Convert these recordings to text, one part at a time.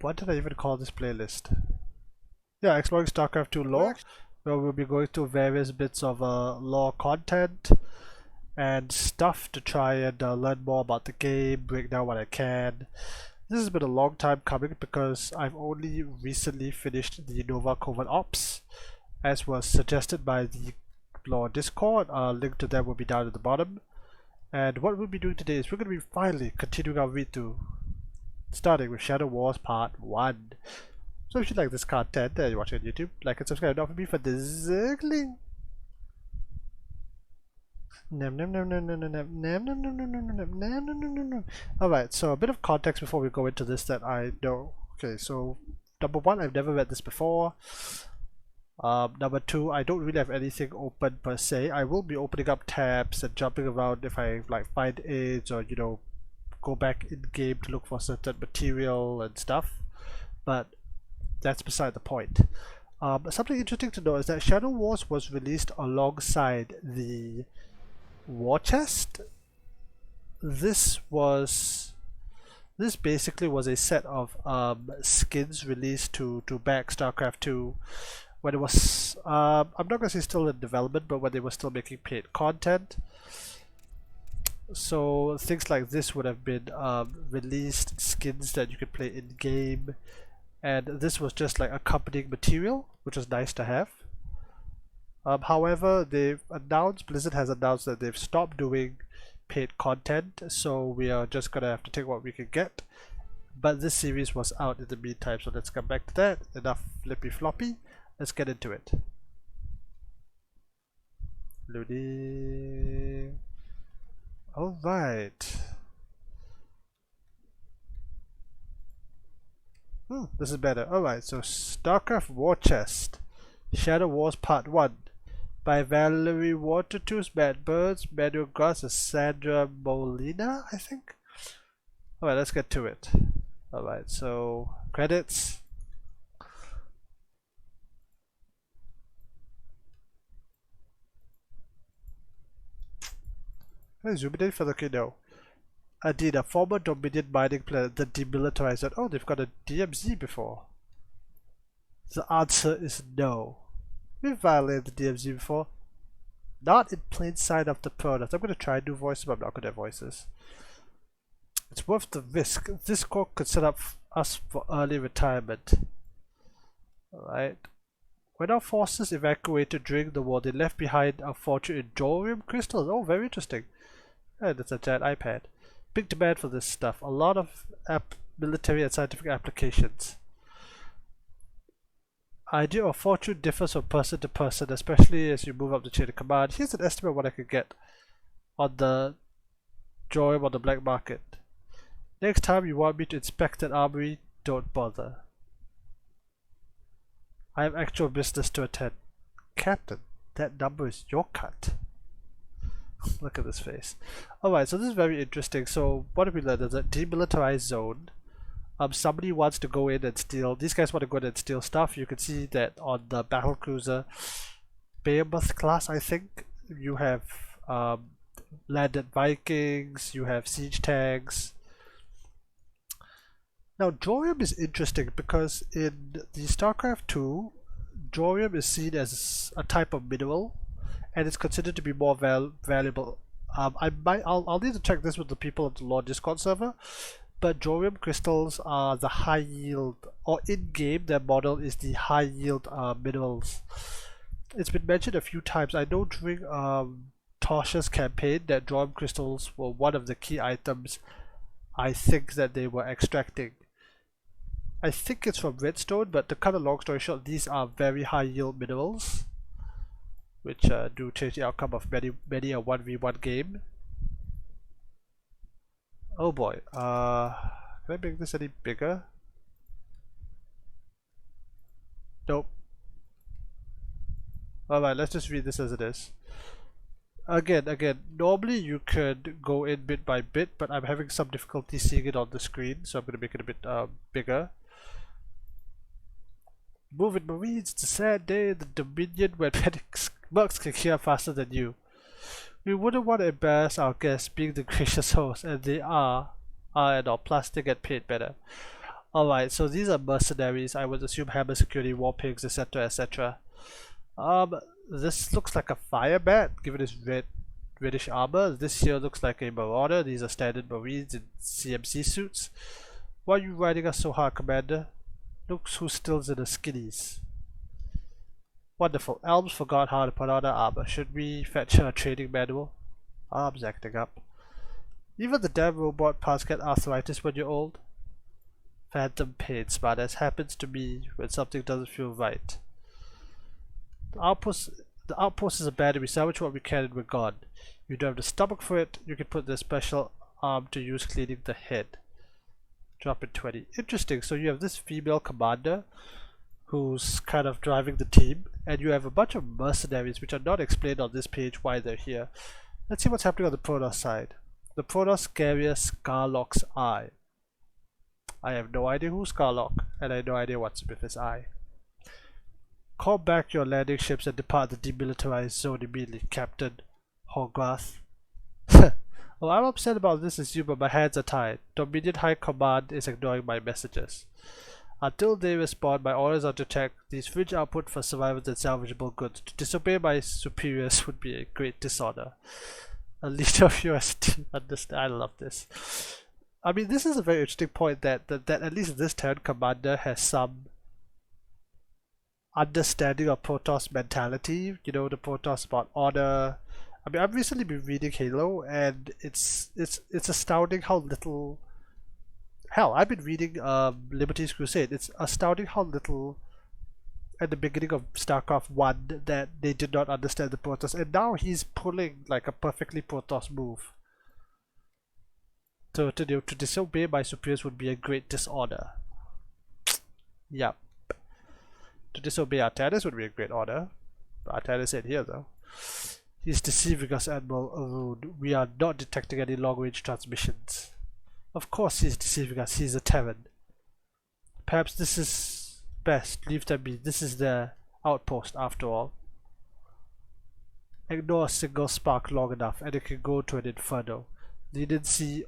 what did I even call this playlist? Yeah, exploring Starcraft 2 lore, where we'll be going through various bits of lore content and stuff to try and learn more about the game, break down what I can. This has been a long time coming because I've only recently finished the Nova Covert Ops, as was suggested by the lore Discord. A link to them will be down at the bottom. And what we'll be doing today is we're going to be finally continuing our read through, starting with Shadow Wars Part 1. So if you like this content that you're watching on YouTube, like and subscribe. Don't forget me for the zergling. Alright, so a bit of context before we go into this that I know. Okay, so number one, I've never read this before. Number two, I don't really have anything open per se. I will be opening up tabs and jumping around if I like find aids or go back in game to look for certain material and stuff. But that's beside the point. Something interesting to know is that Shadow Wars was released alongside the War Chest. This basically was a set of skins released to back Starcraft 2 when it was I'm not gonna say still in development, but when they were still making paid content. So things like this would have been released skins that you could play in game, and this was just like accompanying material, which was nice to have. However, Blizzard has announced that they've stopped doing paid content, so we are just gonna have to take what we can get. But this series was out in the meantime, so let's come back to that. Enough flippy floppy. Let's get into it. Loading. Alright. This is better. Alright, so Starcraft War Chest, Shadow Wars Part 1 by Valerie Watertooth, Matt Burns, Manuel Gross, and Sandra Molina, I think? Alright, let's get to it. Alright, so credits. Can I zoom it in for the kiddo? Indeed, a former Dominion mining planet that demilitarized it. Oh, they've got a DMZ before. The answer is no. We've violated the DMZ before. Not in plain sight of the product. I'm going to try and do voices, but I'm not going to have voices. It's worth the risk. This corps could set up us for early retirement. Alright. When our forces evacuated during the war, they left behind a fortune in Jorium crystals. Oh, very interesting. And it's a giant iPad. Big demand for this stuff. A lot of military and scientific applications. Idea of fortune differs from person to person, especially as you move up the chain of command. Here's an estimate of what I could get on the Jorium on the black market. Next time you want me to inspect an armory, don't bother. I have actual business to attend. Captain, that number is your cut. Look at this face. Alright, so this is very interesting. So what have we learned? There's a demilitarized zone. Somebody wants to go in and steal. These guys want to go in and steal stuff. You can see that on the battlecruiser Behemoth class, I think. You have landed Vikings, you have siege tanks. Now Jorium is interesting because in the Starcraft 2, Jorium is seen as a type of mineral, and it's considered to be more valuable. I'll need to check this with the people of the Lord Discord server, but Jorium crystals are the high yield, or in game their model is the high yield minerals. It's been mentioned a few times. I know during Tosh's campaign that Jorium crystals were one of the key items I think that they were extracting. I think it's from Redstone, but to cut a long story short, these are very high yield minerals, which do change the outcome of many a 1v1 game. Oh boy, can I make this any bigger? Nope. Alright, let's just read this as it is. Again, normally you could go in bit by bit, but I'm having some difficulty seeing it on the screen, so I'm going to make it a bit bigger. Moving Marines, it's a sad day in the Dominion where mercs can hear faster than you. We wouldn't want to embarrass our guests being the gracious hosts, and they are and all, plus they get paid better. Alright, so these are mercenaries. I would assume hammer security, war pigs, etc. etc. This looks like a fire bat, given his reddish armor. This here looks like a marauder. These are standard marines in CMC suits. Why are you riding us so hard, Commander? Looks who still's in the skinnies. Wonderful. Elms forgot how to put on their armor. Should we fetch her a training manual? Arms acting up. Even the damn robot parts get arthritis when you're old. Phantom pain, smartass, happens to me when something doesn't feel right. The outpost is abandoned. We salvage what we can and we're gone. You don't have the stomach for it. You can put the special arm to use cleaning the head. Drop in 20. Interesting. So you have this female commander who's kind of driving the team, and you have a bunch of mercenaries which are not explained on this page why they're here. Let's see what's happening on the Protoss side. The Protoss carrier Scarlock's eye. I have no idea who's Scarlock, and I have no idea what's with his eye. Call back your landing ships and depart the demilitarized zone immediately, Captain Horgrath. Well, I'm upset about this issue, but my hands are tied. Dominion High Command is ignoring my messages. Until they respond, my orders are to check these fringe output for survivors and salvageable goods. To disobey my superiors would be a great dishonor. A leader of yours to understand. I love this. I mean, this is a very interesting point that at least this turn commander has some understanding of Protoss mentality. You know, the Protoss about honor. I mean, I've recently been reading Halo, and it's astounding how little. Hell, I've been reading Liberty's Crusade. It's astounding how little at the beginning of Starcraft 1 that they did not understand the Protoss, and now he's pulling like a perfectly Protoss move. To disobey my superiors would be a great dishonor. Yep. To disobey Artanis would be a great honor. Artanis ain't here though. He's deceiving us, Admiral Arun. We are not detecting any long-range transmissions. Of course he's deceiving us. He's a Terran. Perhaps this is best. Leave them be. This is their outpost after all. Ignore a single spark long enough and it can go to an inferno. Leniency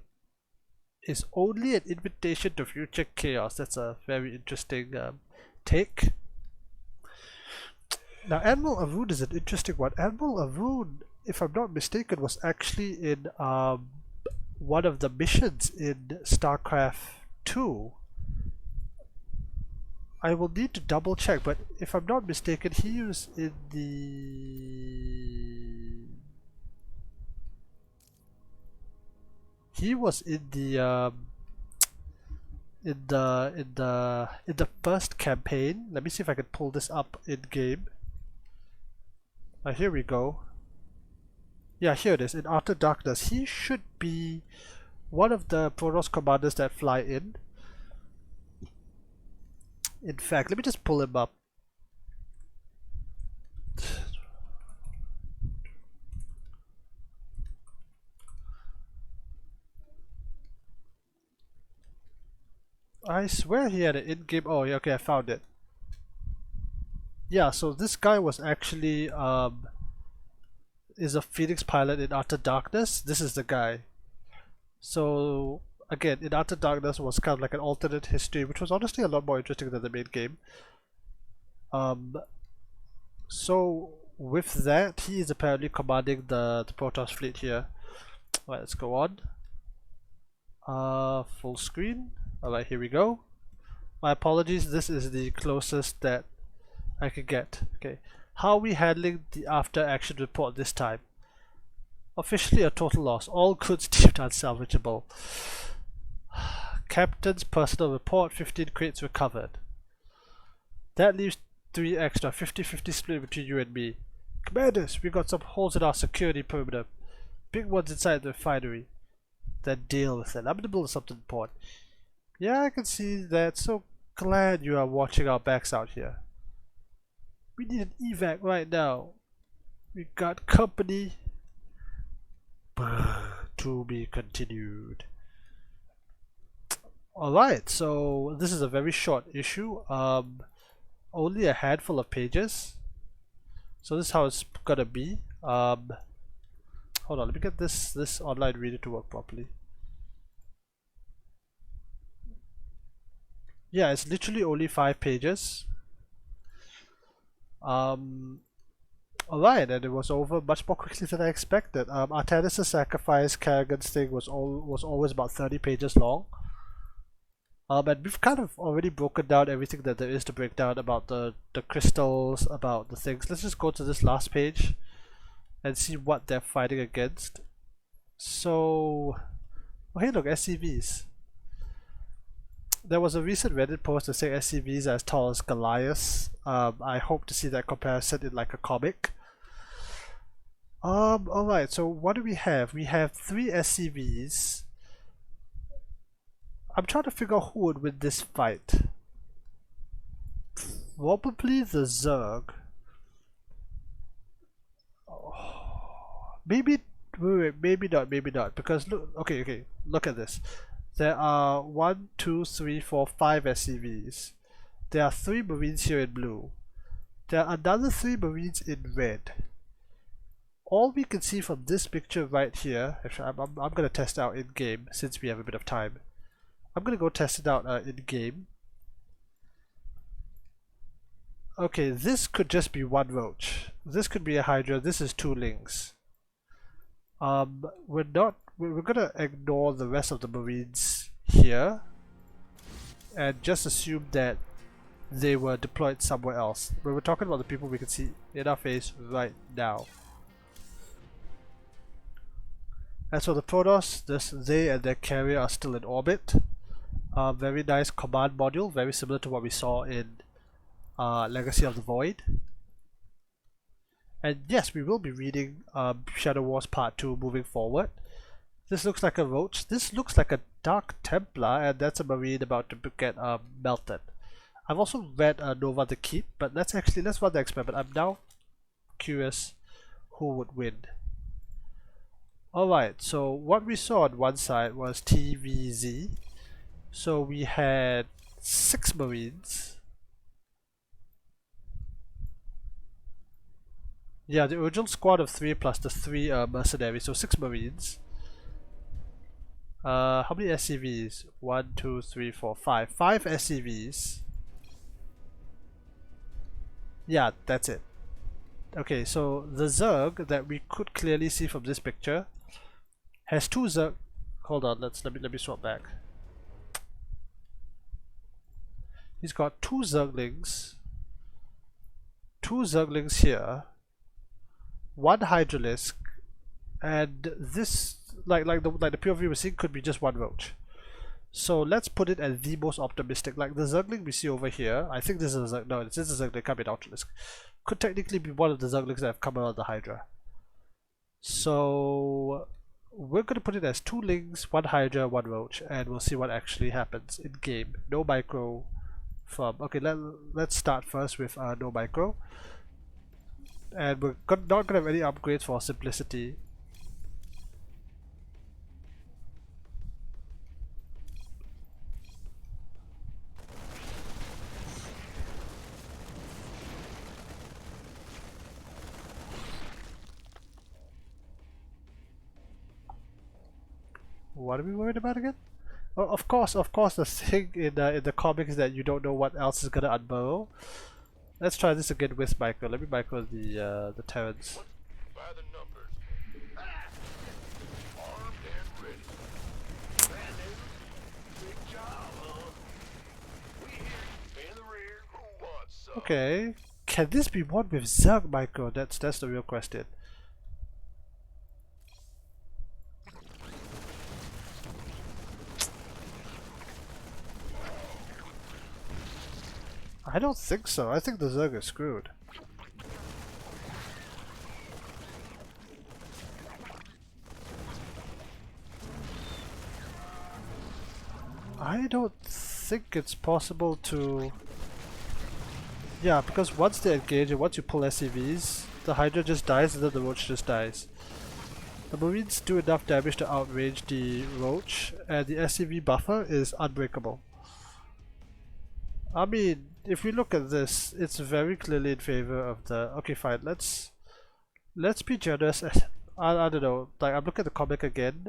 is only an invitation to future chaos. That's a very interesting take. Now, Admiral Arun is an interesting one. Admiral Arun, if I'm not mistaken, was actually in one of the missions in StarCraft 2. I will need to double check, but if I'm not mistaken, he was in the... He was in the first campaign. Let me see if I can pull this up in game. Here we go. Yeah, here it is. In Utter Darkness, he should be one of the Protoss commanders that fly in. In fact, let me just pull him up. I swear he had an in-game. Oh, yeah, okay, I found it. Yeah, so this guy was actually is a Phoenix pilot in Utter Darkness. This is the guy. So again, in Utter Darkness was kind of like an alternate history, which was honestly a lot more interesting than the main game. So with that, he is apparently commanding the Protoss fleet here. Alright, let's go on. Full screen. Alright, here we go. My apologies, this is the closest that I could get. Okay, how are we handling the after action report this time? Officially a total loss. All goods deemed unsalvageable. Captain's personal report, 15 crates recovered. That leaves 3 extra, 50-50 split between you and me. Commanders, we got some holes in our security perimeter. Big ones inside the refinery. Then deal with it. I'm in the middle of something important. Yeah, I can see that. So glad you are watching our backs out here. We need an evac right now. We got company. To be continued. Alright, so this is a very short issue. Only a handful of pages. So this is how it's gonna be. Hold on, let me get this online reader to work properly. Yeah, it's literally only 5 pages. Alright, and it was over much more quickly than I expected. Artanis' sacrifice, Kerrigan's thing was always about 30 pages long. And we've kind of already broken down everything that there is to break down about the crystals, about the things. Let's just go to this last page and see what they're fighting against. So, oh hey look, SCVs. There was a recent Reddit post that saying SCVs are as tall as Goliath. I hope to see that comparison in like a comic. Alright, so what do we have? We have 3 SCVs. I'm trying to figure out who would win this fight. Probably the Zerg. Maybe, wait, maybe not, because look, okay, look at this. There are 1, 2, 3, 4, 5 SCVs. There are 3 Marines here in blue. There are another 3 Marines in red. All we can see from this picture right here, actually I'm going to test out in game since we have a bit of time. I'm going to go test it out in game. Okay, this could just be one roach. This could be a Hydra. This is 2 Lings. We're gonna ignore the rest of the Marines here and just assume that they were deployed somewhere else. But we're talking about the people we can see in our face right now. As for the Protoss, they and their carrier are still in orbit. Very nice command module, very similar to what we saw in Legacy of the Void. And yes, we will be reading Shadow Wars Part 2 moving forward. This looks like a roach. This looks like a Dark Templar, and that's a Marine about to get melted. I've also read Nova the Keep, but let's run the experiment. I'm now curious who would win. Alright, so what we saw on one side was TVZ. So we had 6 Marines. Yeah, the original squad of 3 plus the 3 mercenaries, so 6 Marines. How many SCVs? 1, 2, 3, 4, 5. 5 SCVs. Yeah, that's it. Okay, so the Zerg that we could clearly see from this picture has 2 Zerg. Hold on, let me swap back. He's got 2 Zerglings. 2 Zerglings here. 1 Hydralisk, and this like the POV we're seeing could be just 1 roach. So let's put it as the most optimistic. Like the Zergling we see over here, I think this is a Zerg. No, this is a Zergling coming out Ultralisk. Could technically be one of the Zerglings that have come out of the Hydra. So we're gonna put it as 2 Lings, 1 Hydra, 1 roach, and we'll see what actually happens in game. No micro from. Okay, let's start first with no micro. And we're not gonna have any upgrades for simplicity. What are we worried about again? Oh, of course, the thing in the comics is that you don't know what else is gonna unburrow. Let's try this again with micro. Let me micro the Terrans. By the numbers. Armed and ready. Bad news. Big job, huh? We hear you in the rear. Who wants some? Okay. Can this be one with Zerg micro? That's the real question. I don't think so. I think the Zerg is screwed. I don't think it's possible to... Yeah, because once they engage and once you pull SCVs, the Hydra just dies and then the Roach just dies. The Marines do enough damage to outrange the Roach, and the SCV buffer is unbreakable. I mean, if we look at this, it's very clearly in favor of the... Okay, fine, let's be generous. I don't know, like I'm looking at the comic again.